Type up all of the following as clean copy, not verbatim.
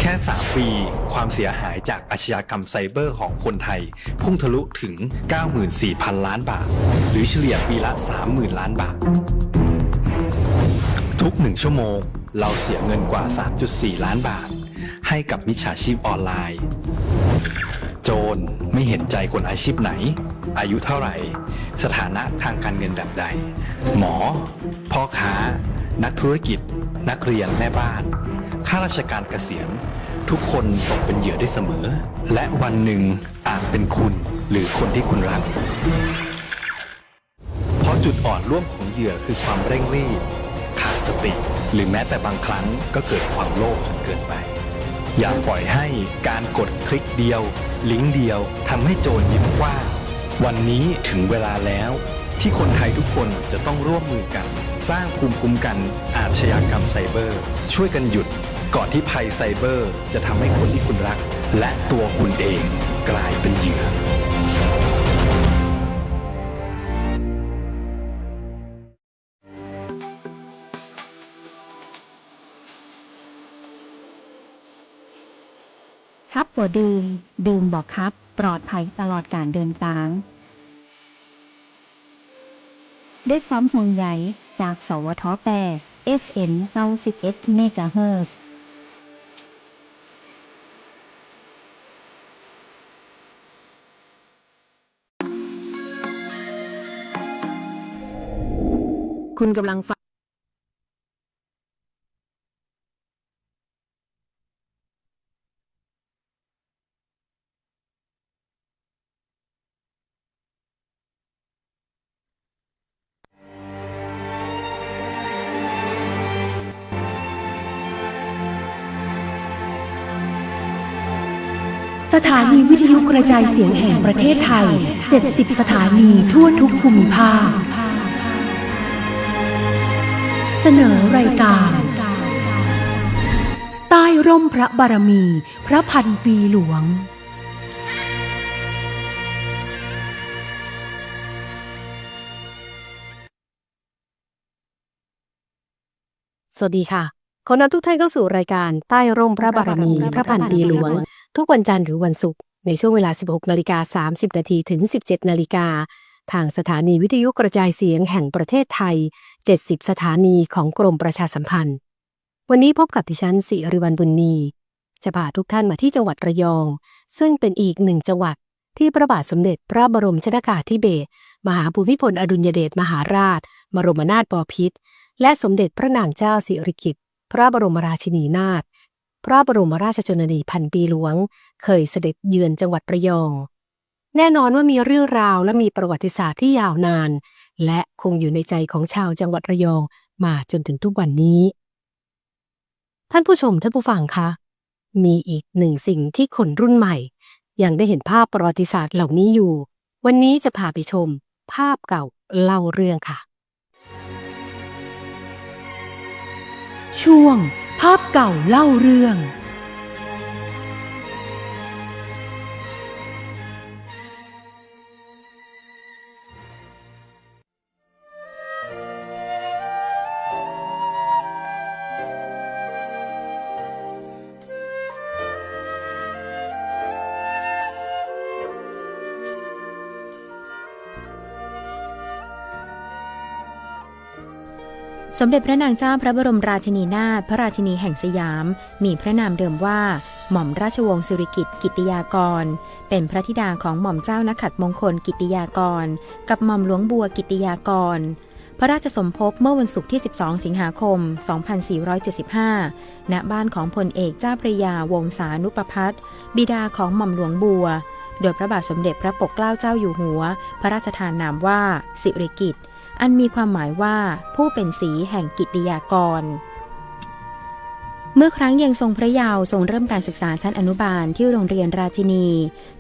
ค่3 ปีความเสียหายจากอาชญากรรมไซเบอร์ของคนไทยพุ่งทะลุถึง 94,000 ล้านบาทหรือเฉลี่ยปีละ 30,000 ล้านบาททุก1 ชั่วโมงเราเสียเงินกว่า 3.4 ล้านบาทให้กับมิจฉาชีพออนไลน์โจรไม่เห็นใจคนอาชีพไหนอายุเท่าไหร่สถานะทางการเงินแบบใดหมอพ่อค้านักธุรกิจนักเรียนแม่บ้านข้าราชการเกษียณทุกคนตกเป็นเหยื่อได้เสมอและวันหนึ่งอาจเป็นคุณหรือคนที่คุณรักเพราะจุดอ่อนร่วมของเหยื่อคือความเร่งรีบขาดสติหรือแม้แต่บางครั้งก็เกิดความโลภจนเกินไปอย่าปล่อยให้การกดคลิกเดียวลิงก์เดียวทำให้โจรยิ้มกว้างวันนี้ถึงเวลาแล้วที่คนไทยทุกคนจะต้องร่วมมือกันสร้างภูมิคุ้มกันอาชญากรรมไซเบอร์ช่วยกันหยุดก่อนที่ภัยไซเบอร์จะทำให้คนที่คุณรักและตัวคุณเองกลายเป็นเหยื่อครับบ่ดื่มบอกครับปลอดภัยตลอดการเดินทางด้วยความห่วงใยจากสวท8 FM 91 เมกะเฮิรตซ์คุณกำลังฟังสถานีวิทยุกระจายเสียงแห่งประเทศไทย 70 สถานีทั่วทุกภูมิภาค เสนอรายการใต้ร่มพระบารมีพระพันปีหลวงสวัสดีค่ะขอนำทุกท่านเข้าสู่รายการใต้ร่มพระบารมีพระพันปีหลวงทุกวันจันทร์หรือวันศุกร์ในช่วงเวลา 16:30 นาทีถึง 17 นาฬิกาทางสถานีวิทยุกระจายเสียงแห่งประเทศไทย 70 สถานีของกรมประชาสัมพันธ์วันนี้พบกับดิฉันศิริวัลย์บุญมีจะพาทุกท่านมาที่จังหวัดระยองซึ่งเป็นอีกหนึ่งจังหวัดที่พระบาทสมเด็จพระบรมชนกาธิเบศรมหาภูมิพลอดุลยเดชมหาราชบรมนาถบพิตรและสมเด็จพระนางเจ้าสิริกิติ์พระบรมราชินีนาถพระบรมราชชนนีพันปีหลวงเคยเสด็จเยือนจังหวัดระยองแน่นอนว่ามีเรื่องราวและมีประวัติศาสตร์ที่ยาวนานและคงอยู่ในใจของชาวจังหวัดระยองมาจนถึงทุกวันนี้ท่านผู้ชมท่านผู้ฟังคะมีอีกหนึ่งสิ่งที่คนรุ่นใหม่ยังได้เห็นภาพประวัติศาสตร์เหล่านี้อยู่วันนี้จะพาไปชมภาพเก่าเล่าเรื่องค่ะช่วงภาพเก่าเล่าเรื่องสมเด็จพระนางเจ้าพระบรมราชินีนาถพระราชินีแห่งสยามมีพระนามเดิมว่าหม่อมราชวงศ์สิริกิติ์กิติยากรเป็นพระธิดาของหม่อมเจ้านักขัตมงคลกิติยากรกับหม่อมหลวงบัวกิติยากรพระราชสมภพเมื่อวันศุกร์ที่ 12 สิงหาคม 2475 ณ บ้านของพลเอกเจ้าพระยาวงศานุปภัทรบิดาของหม่อมหลวงบัวโดยพระบาทสมเด็จพระปกเกล้าเจ้าอยู่หัวพระราชทานนามว่าสิริกิติ์อันมีความหมายว่าผู้เป็นศรีแห่งกิติยากรเมื่อครั้งยังทรงพระเยาว์ทรงเริ่มการศึกษาชั้นอนุบาลที่โรงเรียนราชินี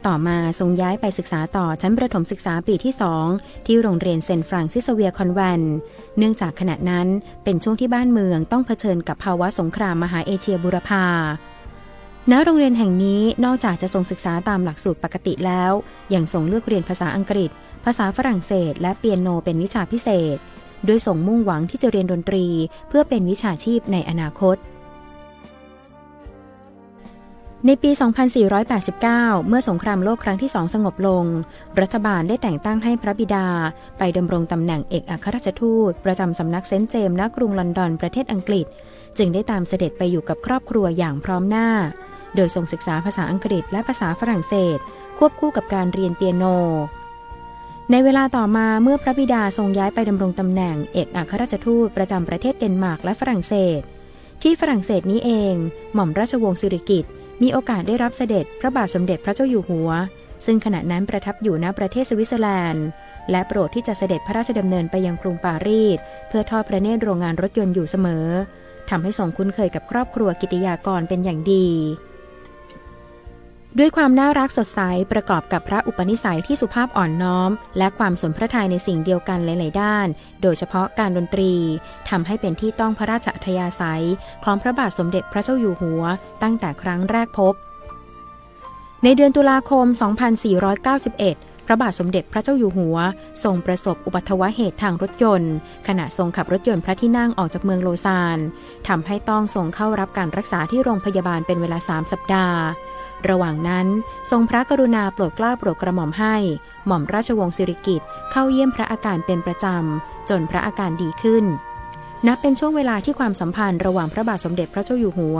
ต่อมาทรงย้ายไปศึกษาต่อชั้นประถมศึกษาปีที่2ที่โรงเรียนเซนต์ฟรานซิสเซเวียร์คอนแวนต์เนื่องจากขณะนั้นเป็นช่วงที่บ้านเมืองต้องเผชิญกับภาวะสงครามมหาเอเชียบูรพาณโรงเรียนแห่งนี้นอกจากจะทรงศึกษาตามหลักสูตรปกติแล้วยังทรงเลือกเรียนภาษาอังกฤษภาษาฝรั่งเศสและเปียโนเป็นวิชาพิเศษโดยทรงมุ่งหวังที่จะเรียนดนตรีเพื่อเป็นวิชาชีพในอนาคต ในปี 2489 เมื่อสงครามโลกครั้งที่2สงบลงรัฐบาลได้แต่งตั้งให้พระบิดาไปดำรงตำแหน่งเอกอัครราชทูตประจำสำนักเซนต์เจมส์ณกรุงลอนดอนประเทศอังกฤษจึงได้ตามเสด็จไปอยู่กับครอบครัวอย่างพร้อมหน้าโดยทรงศึกษาภาษาอังกฤษและภาษาฝรั่งเศสควบคู่กับการเรียนเปียโนในเวลาต่อมาเมื่อพระบิดาทรงย้ายไปดำรงตำแหน่งเอกอัครราชทูตประจำประเทศเดนมาร์กและฝรั่งเศสที่ฝรั่งเศสนี้เองหม่อมราชวงศ์สิริกิติ์มีโอกาสได้รับเสด็จพระบาทสมเด็จพระเจ้าอยู่หัวซึ่งขณะนั้นประทับอยู่ณประเทศสวิตเซอร์แลนด์และโปรดที่จะเสด็จพระราชดำเนินไปยังกรุงปารีสเพื่อทอดพระเนตรโรงงานรถยนต์อยู่เสมอทำให้ทรงคุ้นเคยกับครอบครัวกิติยากรเป็นอย่างดีด้วยความน่ารักสดใสประกอบกับพระอุปนิสัยที่สุภาพอ่อนน้อมและความสนพระทัยในสิ่งเดียวกันหลายๆด้านโดยเฉพาะการดนตรีทำให้เป็นที่ต้องพระราชอัธยาศัยของพระบาทสมเด็จพระเจ้าอยู่หัวตั้งแต่ครั้งแรกพบในเดือนตุลาคม 2491 พระบาทสมเด็จพระเจ้าอยู่หัวทรงประสบอุบัติเหตุทางรถยนต์ขณะทรงขับรถยนต์พระที่นั่งออกจากเมืองโลซานทำให้ต้องทรงเข้ารับการรักษาที่โรงพยาบาลเป็นเวลา3 สัปดาห์ระหว่างนั้นทรงพระกรุณาโปรดเกล้าโปรดกระหม่อมให้หม่อมราชวงศ์สิริกิติ์เข้าเยี่ยมพระอาการเป็นประจำจนพระอาการดีขึ้นนับเป็นช่วงเวลาที่ความสัมพันธ์ระหว่างพระบาทสมเด็จพระเจ้าอยู่หัว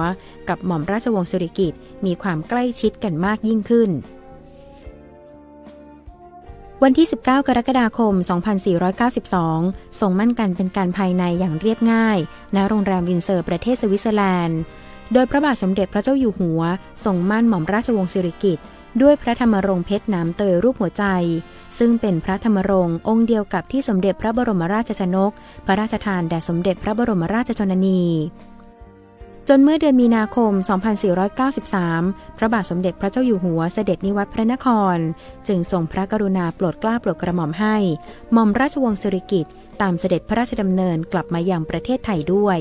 กับหม่อมราชวงศ์สิริกิติ์มีความใกล้ชิดกันมากยิ่งขึ้นวันที่ 19 กรกฎาคม 2492 ทรงมั่นกันเป็นการภายในอย่างเรียบง่ายณโรงแรมวินเซอร์ประเทศสวิตเซอร์แลนด์โดยพระบาทสมเด็จพระเจ้าอยู่หัวทรงมั่นหม่อมราชวงศ์สิริกิติ์ด้วยพระธรรมรงค์เพชรน้ำเตยรูปหัวใจซึ่งเป็นพระธรรมรงค์องค์เดียวกับที่สมเด็จพระบรมราชชนกพระราชทานแด่สมเด็จพระบรมราชชนนีจนเมื่อเดือนมีนาคม 2493 พระบาทสมเด็จพระเจ้าอยู่หัวเสด็จนิวัตรพระนครจึงทรงพระกรุณาโปรดเกล้าโปรดกระหม่อมให้หม่อมราชวงศ์สิริกิติ์ตามเสด็จพระราชดำเนินกลับมายังประเทศไทยด้วย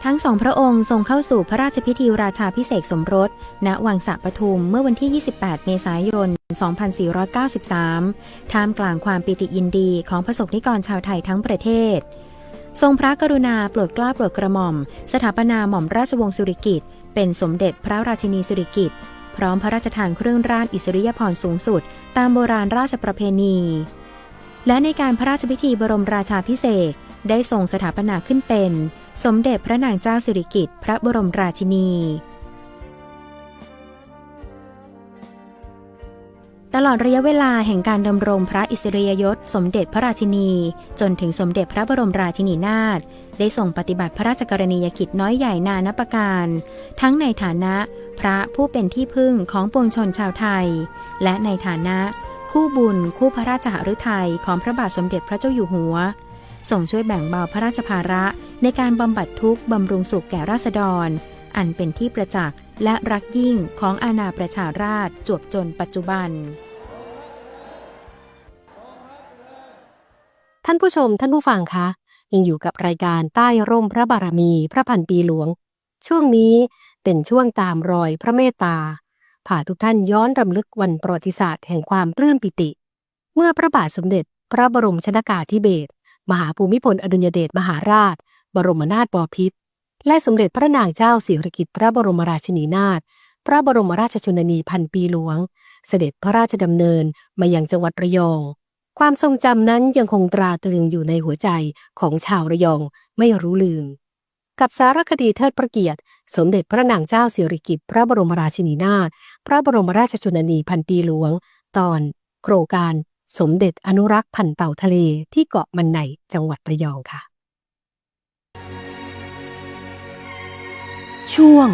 ทั้งสองพระองค์ทรงเข้าสู่พระราชพิธีราชาภิเษกสมรสณวังสะปทุมเมื่อวันที่ 28 เมษายน 2493 ท่ามกลางความปิติยินดีของประสบนิกรชาวไทยทั้งประเทศทรงพระกรุณาโปรดเกล้าโปรดกระหม่อมสถาปนาหม่อมราชวงศ์สิริกิติ์เป็นสมเด็จพระราชินีสิริกิติ์พร้อมพระราชทานเครื่องราชอิสริยาภรณ์สูงสุดตามโบราณราชประเพณีและในการพระราชพิธีบรมราชาภิเษกได้ทรงสถาปนาขึ้นเป็นสมเด็จพระนางเจ้าสิริกิติ์พระบรมราชินีตลอดระยะเวลาแห่งการดำรงพระอิสริยยศสมเด็จพระราชินีจนถึงสมเด็จพระบรมราชินีนาถได้ทรงปฏิบัติพระราชกรณียกิจน้อยใหญ่นานับประการทั้งในฐานะพระผู้เป็นที่พึ่งของปวงชนชาวไทยและในฐานะคู่บุญคู่พระราชหฤทัยของพระบาทสมเด็จพระเจ้าอยู่หัวทรงช่วยแบ่งเบาพระราชภาระในการบำบัดทุกข์บำรุงสุขแก่ราษฎรอันเป็นที่ประจักษ์และรักยิ่งของอาณาประชาราษฎร์จวบจนปัจจุบันท่านผู้ชมท่านผู้ฟังคะยังอยู่กับรายการใต้ร่มพระบารมีพระพันปีหลวงช่วงนี้เป็นช่วงตามรอยพระเมตตาพาทุกท่านย้อนรำลึกวันประวัติศาสตร์แห่งความปลื้มปิติเมื่อพระบาทสมเด็จพระบรมชนกาธิเบศรมหาภูมิพลอดุลยเดชมหาราชบรมนาถบพิตรและสมเด็จพระนางเจ้าสิริกิติ์พระบรมราชินีนาถพระบรมราชชนนีพันปีหลวงเสด็จพระราชดำเนินมายังจังหวัดระยองความทรงจำนั้นยังคงตราตรึงอยู่ในหัวใจของชาวระยองไม่รู้ลืมกับสารคดีเทิดพระเกียรติสมเด็จพระนางเจ้าสิริกิติ์พระบรมราชินีนาถพระบรมราชชนนีพันปีหลวงตอนโครงการสมเด็จอนุรักษ์พันธุ์เต่าทะเลที่เกาะมันไนจังหวัดระยองค่ะช่วง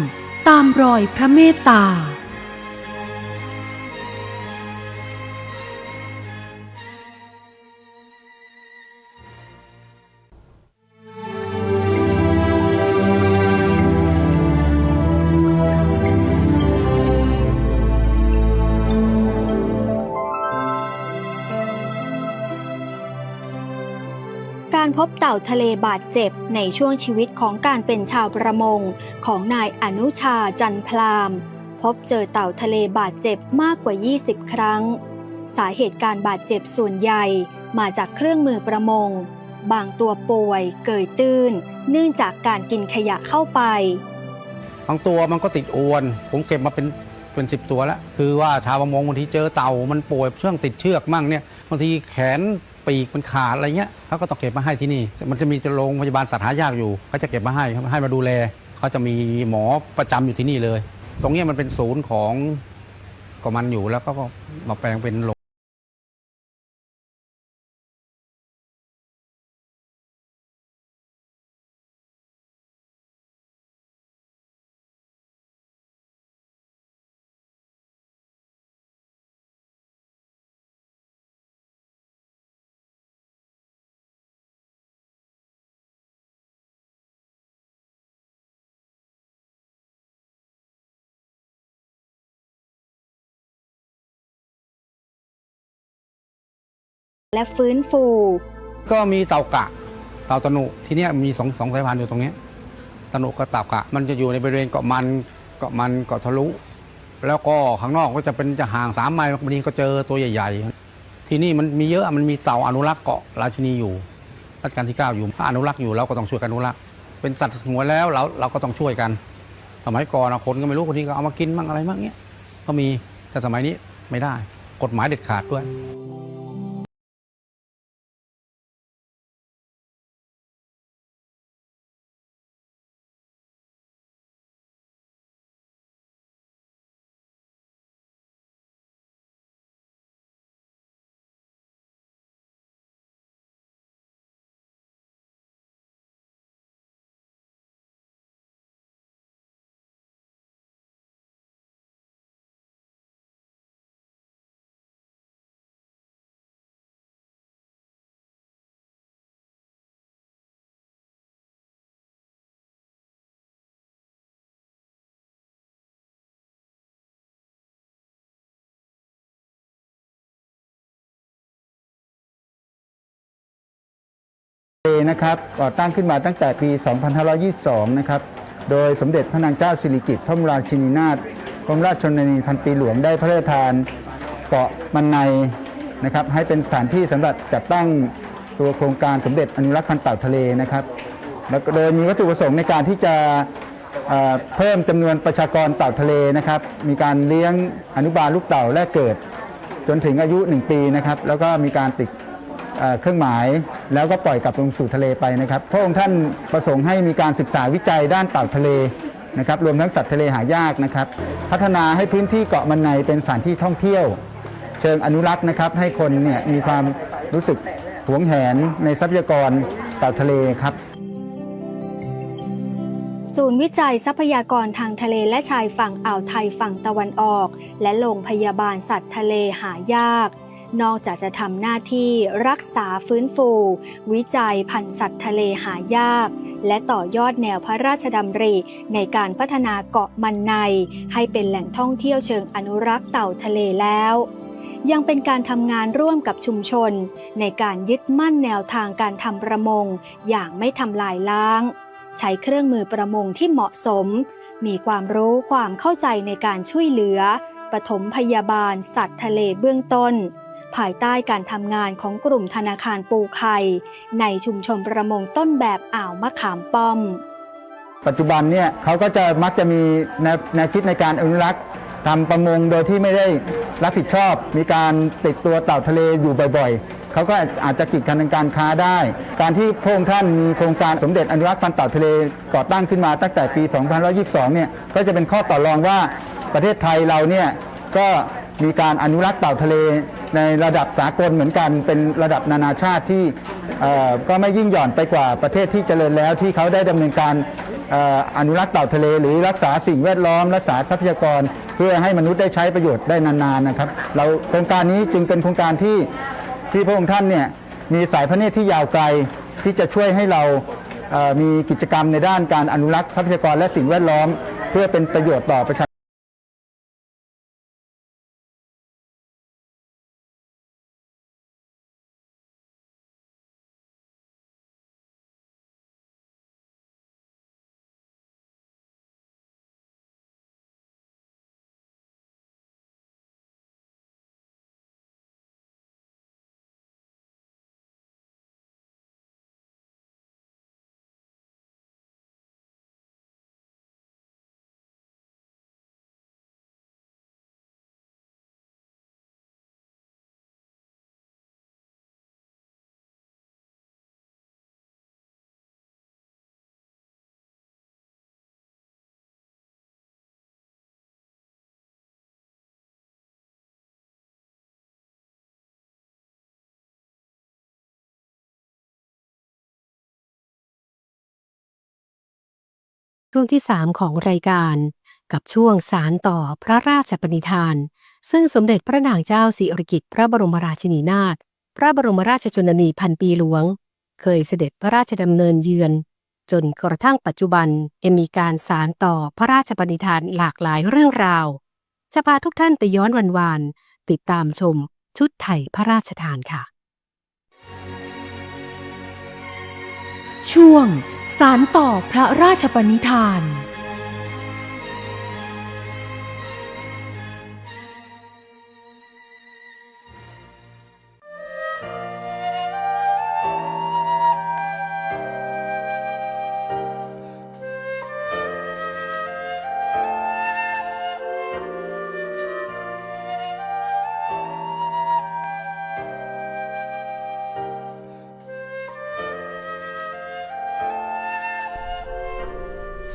ตามรอยพระเมตตาการพบเต่าทะเลบาดเจ็บในช่วงชีวิตของการเป็นชาวประมงของนายอนุชาจันพลามพบเจอเต่าทะเลบาดเจ็บมากกว่า20ครั้งสาเหตุการบาดเจ็บส่วนใหญ่มาจากเครื่องมือประมงบางตัวป่วยเกยตื้นเนื่องจากการกินขยะเข้าไป บางตัวมันก็ติดอวนผมเก็บมาเป็น10 ตัวแล้วคือว่าชาวประมงบางทีเจอเต่ามันป่วยเชื่องติดเชือกมั่งเนี่ยบางทีแขนปีกมันขาดอะไรเงี้ยเขาก็ต้องเก็บมาให้ที่นี่มันจะมีโรงพยาบาลสัตว์หายากอยู่เขาจะเก็บมาให้มาดูแลเขาจะมีหมอประจำอยู่ที่นี่เลยตรงนี้มันเป็นศูนย์ของมันอยู่แล้วก็มาแปลงเป็นโรงและฟื้นฟู ก็มีเต่ากะเต่าตะหนุที่นี่มีสองสายพันธุ์อยู่ตรงนี้ตะหนุกับเต่ากะมันจะอยู่ในบริเวณเกาะทะลุแล้วก็ข้างนอกก็จะห่าง3 ไมล์บางทีก็เจอตัวใหญ่ๆที่นี่มันมีเยอะมันมีเต่าอนุรักษ์เกาะราชินีอยู่รัชกาลที่ 9อยู่ถ้าอนุรักษ์อยู่เราก็ต้องช่วยกันอนุรักษ์เป็นสัตว์สงวนแล้วเราก็ต้องช่วยกันสมัยก่อนคนก็ไม่รู้คนนี้ก็เอามากินมั่งอะไรมั่งเนี้ยก็มีแต่สมัยนี้ไม่ได้กฎหมายเด็ดขาดด้วยนะครับก่อตั้งขึ้นมาตั้งแต่ปี 2522 นะครับโดยสมเด็จพระนางเจ้าสิริกิติ์พระบรมราชินีนาถกรมราชชนนีพันปีหลวงได้พระราชทานเกาะมันในนะครับให้เป็นสถานที่สำหรับจัดตั้งตัวโครงการสมเด็จอนุรักษ์พันธุ์เต่าทะเลนะครับแล้วโดยมีวัตถุประสงค์ในการที่จะเพิ่มจำนวนประชากรเต่าทะเลนะครับมีการเลี้ยงอนุบาลลูกเต่าแรกเกิดจนถึงอายุ1 ปีนะครับแล้วก็มีการติดเครื่องหมายแล้วก็ปล่อยกลับลงสู่ทะเลไปนะครับพระองค์ท่านประสงค์ให้มีการศึกษาวิจัยด้านเต่าทะเลนะครับรวมทั้งสัตว์ทะเลหายากนะครับพัฒนาให้พื้นที่เกาะมันในเป็นสถานที่ท่องเที่ยวเชิงอนุรักษ์นะครับให้คนเนี่ยมีความรู้สึกหวงแหนในทรัพยากรเต่าทะเลครับศูนย์วิจัยทรัพยากรทางทะเลและชายฝั่งอ่าวไทยฝั่งตะวันออกและโรงพยาบาลสัตว์ทะเลหายากนอกจากจะทำหน้าที่รักษาฟื้นฟูวิจัยพันธุ์สัตว์ทะเลหายากและต่อยอดแนวพระราชดำริในการพัฒนาเกาะมันในให้เป็นแหล่งท่องเที่ยวเชิงอนุรักษ์เต่าทะเลแล้วยังเป็นการทำงานร่วมกับชุมชนในการยึดมั่นแนวทางการทำประมงอย่างไม่ทำลายล้างใช้เครื่องมือประมงที่เหมาะสมมีความรู้ความเข้าใจในการช่วยเหลือปฐมพยาบาลสัตว์ทะเลเบื้องต้นภายใต้การทำงานของกลุ่มธนาคารปูไข่ในชุมชนประมงต้นแบบอ่าวมะขามป้อมปัจจุบันเนี่ยเขาก็จะมักจะมีแนวคิดในการอนุรักษ์ทำประมงโดยที่ไม่ได้รับผิดชอบมีการติดตัวเต่าทะเลอยู่บ่อยๆเขาก็อาจจะกีดกันทางการค้าได้การที่พระองค์ท่านมีโครงการสมเด็จอนุรักษ์พันธุ์เต่าทะเลก่อตั้งขึ้นมาตั้งแต่ปี 2522 เนี่ยก็จะเป็นข้อต่อรองว่าประเทศไทยเราเนี่ยก็มีการอนุรักษ์เต่าทะเลในระดับสากลเหมือนกันเป็นระดับนานาชาติที่ก็ไม่ยิ่งหย่อนไปกว่าประเทศที่เจริญแล้วที่เขาได้ดำเนินการอนุรักษ์เต่าทะเลหรือรักษาสิ่งแวดล้อมรักษาทรัพยากรเพื่อให้มนุษย์ได้ใช้ประโยชน์ได้นานๆนะครับเราโครงการนี้จึงเป็นโครงการที่พระองค์ท่านเนี่ยมีสายพระเนตรที่ยาวไกลที่จะช่วยให้เรามีกิจกรรมในด้านการอนุรักษ์ทรัพยากรและสิ่งแวดล้อมเพื่อเป็นประโยชน์ต่อประชา ช่วงที่ 3 ของรายการกับช่วงสารต่อพระราชปณิธานซึ่งสมเด็จพระนางเจ้าสิริกิติ์พระบรมราชินีนาถพระบรมราชชนนีพันปีหลวงเคยเสด็จพระราชดำเนินเยือนจนกระทั่งปัจจุบันยังมีการสารต่อพระราชปณิธานหลากหลายเรื่องราวจะพาทุกท่านไปย้อนวานๆติดตามชมชุดไทยพระราชทานค่ะช่วงสารต่อพระราชปณิธาน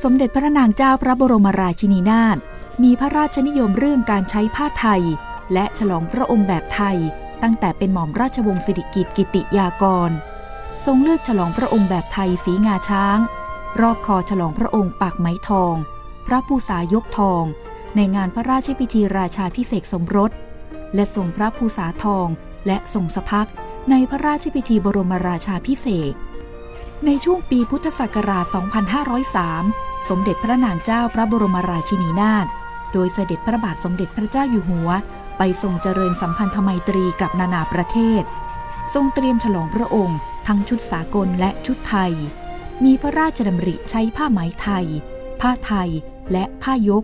สมเด็จพระนางเจ้าพระบรมราชินีนาถมีพระราชนิยมเรื่องการใช้ผ้าไทยและฉลองพระองค์แบบไทยตั้งแต่เป็นหม่อมราชวงศ์สิริกิติ์กิติยากรทรงเลือกฉลองพระองค์แบบไทยสีงาช้างรอบคอฉลองพระองค์ปากไหมทองพระภูษายกทองในงานพระราชพิธีราชาภิเษกสมรสและทรงพระภูษาทองและทรงสะพักในพระราชพิธีบรมราชาภิเษกในช่วงปีพุทธศักราช 2503 สมเด็จพระนางเจ้าพระบรมราชินีนาถโดยเสด็จพระบาทสมเด็จพระเจ้าอยู่หัวไปทรงเจริญสัมพันธไมตรีกับนานาประเทศทรงเตรียมฉลองพระองค์ทั้งชุดสากลและชุดไทยมีพระราชดำริใช้ผ้าไหมไทยผ้าไทยและผ้ายก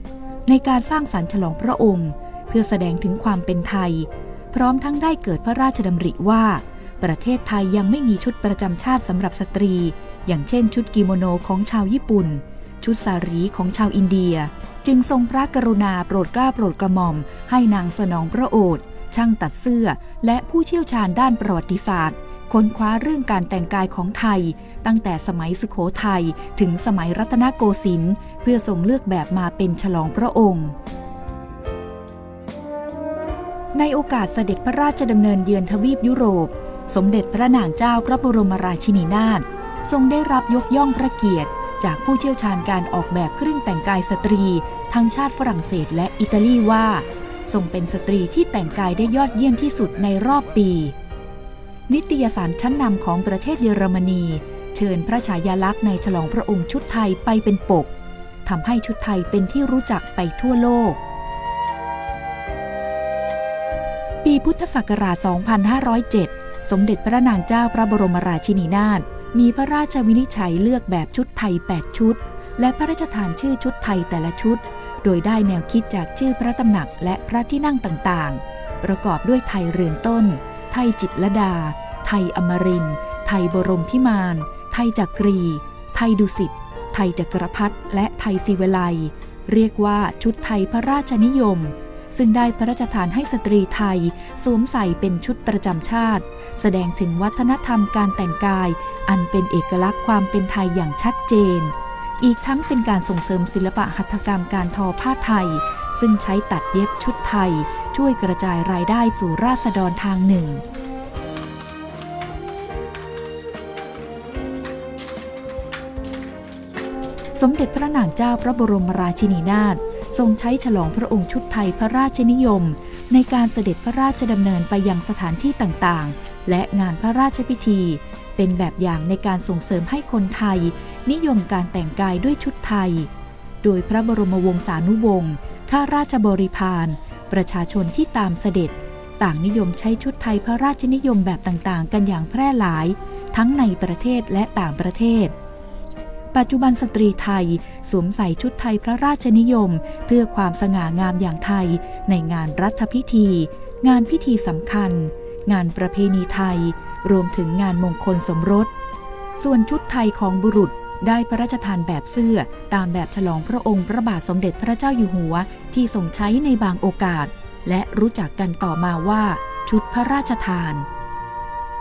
ในการสร้างสรรค์ฉลองพระองค์เพื่อแสดงถึงความเป็นไทยพร้อมทั้งได้เกิดพระราชดำริว่าประเทศไทยยังไม่มีชุดประจำชาติสำหรับสตรีอย่างเช่นชุดกิโมโนของชาวญี่ปุ่นชุดสารีของชาวอินเดียจึงทรงพระกรุณาโปรดเกล้าโปรดกระหม่อมให้นางสนองพระโอษฐ์ช่างตัดเสื้อและผู้เชี่ยวชาญด้านประวัติศาสตร์ค้นคว้าเรื่องการแต่งกายของไทยตั้งแต่สมัยสุโขทัยถึงสมัยรัตนโกสินทร์เพื่อทรงเลือกแบบมาเป็นฉลองพระองค์ในโอกาสเสด็จพระราชดำเนินเยือนทวีปยุโรปสมเด็จพระนางเจ้าพระบรมราชินีนาถทรงได้รับยกย่องพระเกียรติจากผู้เชี่ยวชาญการออกแบบเครื่องแต่งกายสตรีทั้งชาติฝรั่งเศสและอิตาลีว่าทรงเป็นสตรีที่แต่งกายได้ยอดเยี่ยมที่สุดในรอบปีนิตยสารชั้นนำของประเทศเยอรมนีเชิญพระฉายาลักษณ์ในฉลองพระองค์ชุดไทยไปเป็นปกทำให้ชุดไทยเป็นที่รู้จักไปทั่วโลกปีพุทธศักราช 2507 สมเด็จพระนางเจ้าพระบรมราชินีนาถมีพระราชวินิจฉัยเลือกแบบชุดไทย 8 ชุดและพระราชทานชื่อชุดไทยแต่ละชุดโดยได้แนวคิดจากชื่อพระตำหนักและพระที่นั่งต่างๆประกอบด้วยไทยเรือนต้นไทยจิตรลดาไทยอมรินทร์ไทยบรมพิมานไทยจักรีไทยดุสิตไทยจักรพรรดิและไทยศิวไลยเรียกว่าชุดไทยพระราชนิยมซึ่งได้พระราชทานให้สตรีไทยสวมใส่เป็นชุดประจำชาติแสดงถึงวัฒนธรรมการแต่งกายอันเป็นเอกลักษณ์ความเป็นไทยอย่างชัดเจนอีกทั้งเป็นการส่งเสริมศิลปะหัตถกรรมการทอผ้าไทยซึ่งใช้ตัดเย็บชุดไทยช่วยกระจายรายได้สู่ราษฎรทางหนึ่งสมเด็จพระนางเจ้าพระบรมราชินีนาถทรงใช้ฉลองพระองค์ชุดไทยพระราชนิยมในการเสด็จพระราชดำเนินไปยังสถานที่ต่างๆและงานพระราชพิธีเป็นแบบอย่างในการส่งเสริมให้คนไทยนิยมการแต่งกายด้วยชุดไทยโดยพระบรมวงศานุวงศ์ข้าราชบริพารประชาชนที่ตามเสด็จต่างนิยมใช้ชุดไทยพระราชนิยมแบบต่างๆกันอย่างแพร่หลายทั้งในประเทศและต่างประเทศปัจจุบันสตรีไทยสวมใส่ชุดไทยพระราชนิยมเพื่อความสง่างามอย่างไทยในงานรัฐพิธีงานพิธีสำคัญงานประเพณีไทยรวมถึงงานมงคลสมรสส่วนชุดไทยของบุรุษได้พระราชทานแบบเสื้อตามแบบฉลองพระองค์พระบาทสมเด็จพระเจ้าอยู่หัวที่ทรงใช้ในบางโอกาสและรู้จักกันต่อมาว่าชุดพระราชทาน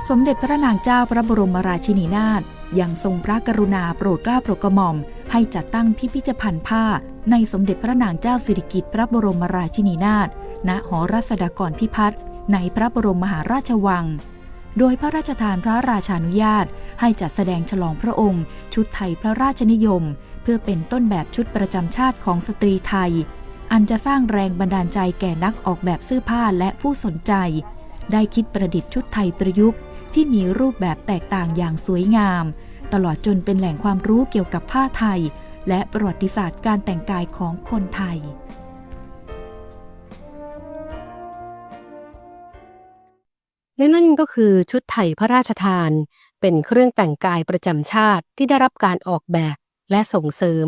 สมเด็จพระนางเจ้าพระบรมราชินีนาถยังทรงพระกรุณาโปรดเกล้าโปรดกระหม่อมให้จัดตั้งพิพิธภัณฑ์ผ้าในสมเด็จพระนางเจ้าสิริกิติ์พระบรมราชินีนาถณหอรัศดากรพิพัฒน์ในพระบรมมหาราชวังโดยพระราชทานพระราชานุญาตให้จัดแสดงฉลองพระองค์ชุดไทยพระราชนิยม เพื่อเป็นต้นแบบชุดประจำชาติของสตรีไทยอันจะสร้างแรงบันดาลใจแก่นักออกแบบเสื้อผ้าและผู้สนใจได้คิดประดิษฐ์ชุดไทยประยุกต์ที่มีรูปแบบแตกต่างอย่างสวยงามตลอดจนเป็นแหล่งความรู้เกี่ยวกับผ้าไทยและประวัติศาสตร์การแต่งกายของคนไทยและนั่นก็คือชุดไทยพระราชทานเป็นเครื่องแต่งกายประจำชาติที่ได้รับการออกแบบและส่งเสริม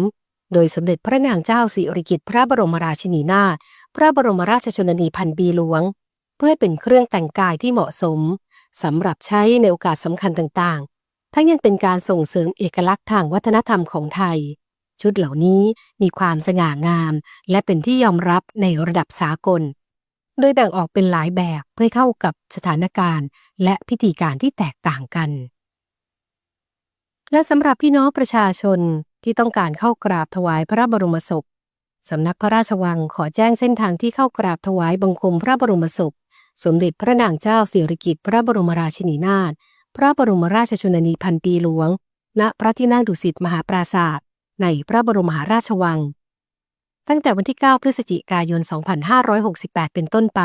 โดยสมเด็จพระนางเจ้าสิริกิติ์พระบรมราชินีนาถพระบรมราชชนนีพันปีหลวงเพื่อให้เป็นเครื่องแต่งกายที่เหมาะสมสำหรับใช้ในโอกาสสำคัญต่างๆทั้งยังเป็นการส่งเสริมเอกลักษณ์ทางวัฒนธรรมของไทยชุดเหล่านี้มีความสง่างามและเป็นที่ยอมรับในระดับสากลโดยแบ่งออกเป็นหลายแบบเพื่อเข้ากับสถานการณ์และพิธีการที่แตกต่างกันและสำหรับพี่น้องประชาชนที่ต้องการเข้ากราบถวายพระบรมศพสำนักพระราชวังขอแจ้งเส้นทางที่เข้ากราบถวายบังคมพระบรมศพสมเด็จพระนางเจ้าสิริกิติ์พระบรมราชินีนาถพระบรมราชชนนีพันปีหลวงณพระที่นั่งดุสิตมหาปราสาทในพระบรมมหาราชวังตั้งแต่วันที่ 9 พฤศจิกายน 2568 เป็นต้นไป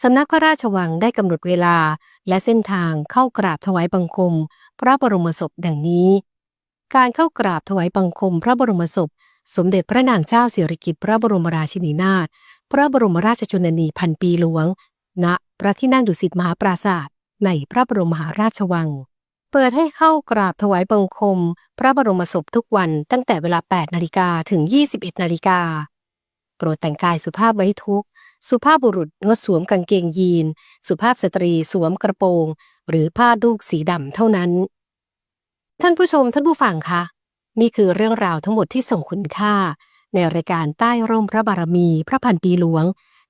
สำนักพระราชวังได้กำหนดเวลาและเส้นทางเข้ากราบถวายบังคมพระบรมศพดังนี้การเข้ากราบถวายบังคมพระบรมศพสมเด็จพระนางเจ้าสิริกิติ์พระบรมราชินีนาถพระบรมราชชนนีพันปีหลวงณพระที่นั่งดุสิตมหาปราสาทในพระบรมมหาราชวังเปิดให้เข้ากราบถวายบังคมพระบรมศพทุกวันตั้งแต่เวลา 8 นาฬิกาถึง 21 นาฬิกาโปรดแต่งกายสุภาพไว้ทุกข์สุภาพบุรุษงดสวมกางเกงยีนสุภาพสตรีสวมกระโปรงหรือผ้าดูกสีดำเท่านั้นท่านผู้ชมท่านผู้ฟังคะนี่คือเรื่องราวทั้งหมดที่ส่งคุณค่าในรายการใต้ร่มพระบารมีพระพันปีหลวง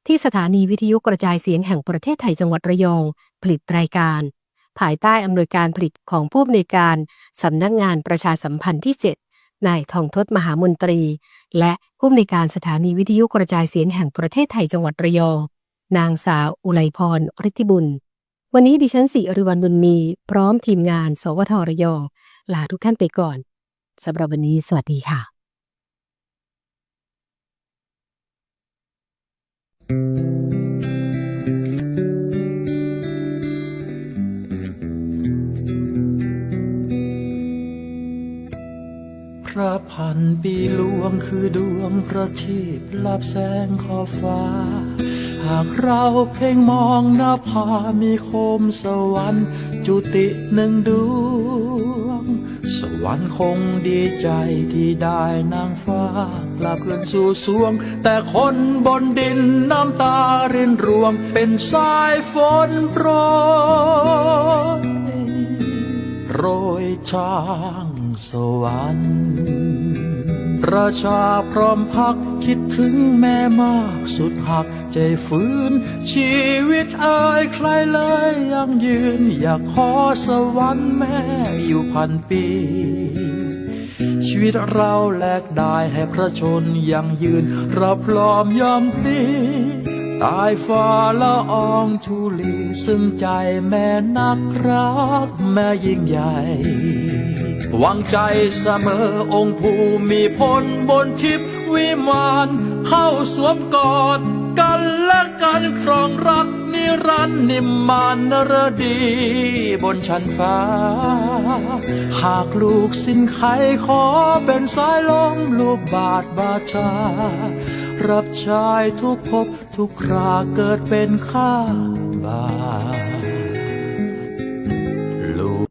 ที่สถานีวิทยุกระจายเสียงแห่งประเทศไทยจังหวัดระยองผลิตรายการภายใต้อำนวยการผลิตของผู้อำนวยการสำนักงานประชาสัมพันธ์ที่ 7นายทองทศมหามนตรีและผู้อำนวยการสถานีวิทยุกระจายเสียงแห่งประเทศไทยจังหวัดระยองนางสาวอุไลพรฤทธิบุญวันนี้ดิฉันศิริวัลย์บุญมีพร้อมทีมงานสวทระยองลาทุกท่านไปก่อนสำหรับวันนี้สวัสดีค่ะพระพันปีหลวงคือดวงประทีปลับแสงขอบฟ้าหากเราเพ่งมองหน้าผามีโคมสวรรค์จุติหนึ่งดวงสวรรค์คงดีใจที่ได้นางฟ้ากลับคืนสู่สวงแต่คนบนดินน้ำตารินรวงเป็นสายฝนโปรยโรยทางสวรรค์ประชาพร้อมพักคิดถึงแม่มากสุดหักใจฟื้นชีวิตเอ่ยใครเลยยังยืนอยากขอสวรรค์แม่อยู่พันปีชีวิตเราแลกได้ให้พระชนยังยืนเราพร้อมยอมพลีตายฟ้าละอองธุลีซึ่งใจแม่นักรักแม่ยิ่งใหญ่หวังใจเสมอองค์ภูมิพลบนทิพย์วิมานเข้าสวมกอดกันและกันครองรักนิรันดร์นิมมานนรดีบนชั้นฟ้าหากลูกสิ้นไขขอเป็นสายลมลูกบาทบาชารับใช้ทุกภพทุกคราเกิดเป็นข้าบาลูก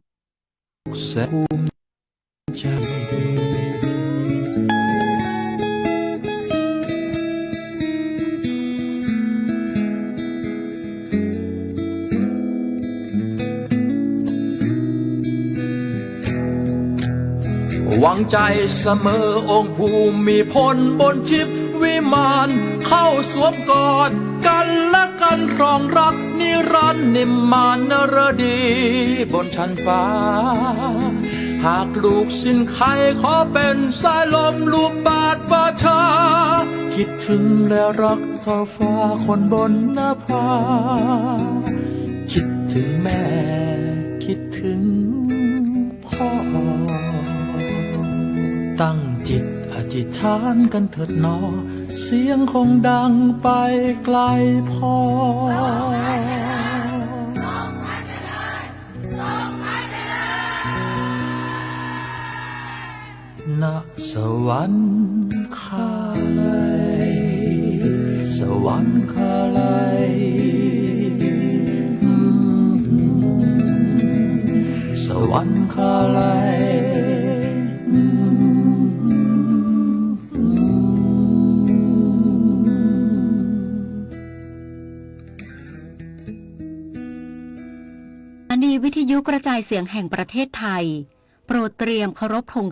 แสนภูมิใจหวังใจเสมอองค์ภูมิพลบนทิพย์วิมานเข้าสวมกอดกันและกันครองรักนิรันดร์นิมมานนรดีบนชั้นฟ้าหากลูกสิ้นไขขอเป็นสายลมลูกบาทบาชาคิดถึงและรักท้องฟ้าคนบนหน้าผาคิดถึงแม่คิดถึงพ่อตั้ง จิตอธิษฐานกันเถิดหนอ เสียงคงดังไปไกลพอณสวรรค์คาลัยสวรรค์คาลัยสวรรค์คาลัยสถานีวิทยุกระจายเสียงแห่งประเทศไทย โปรดเตรียมเคารพธง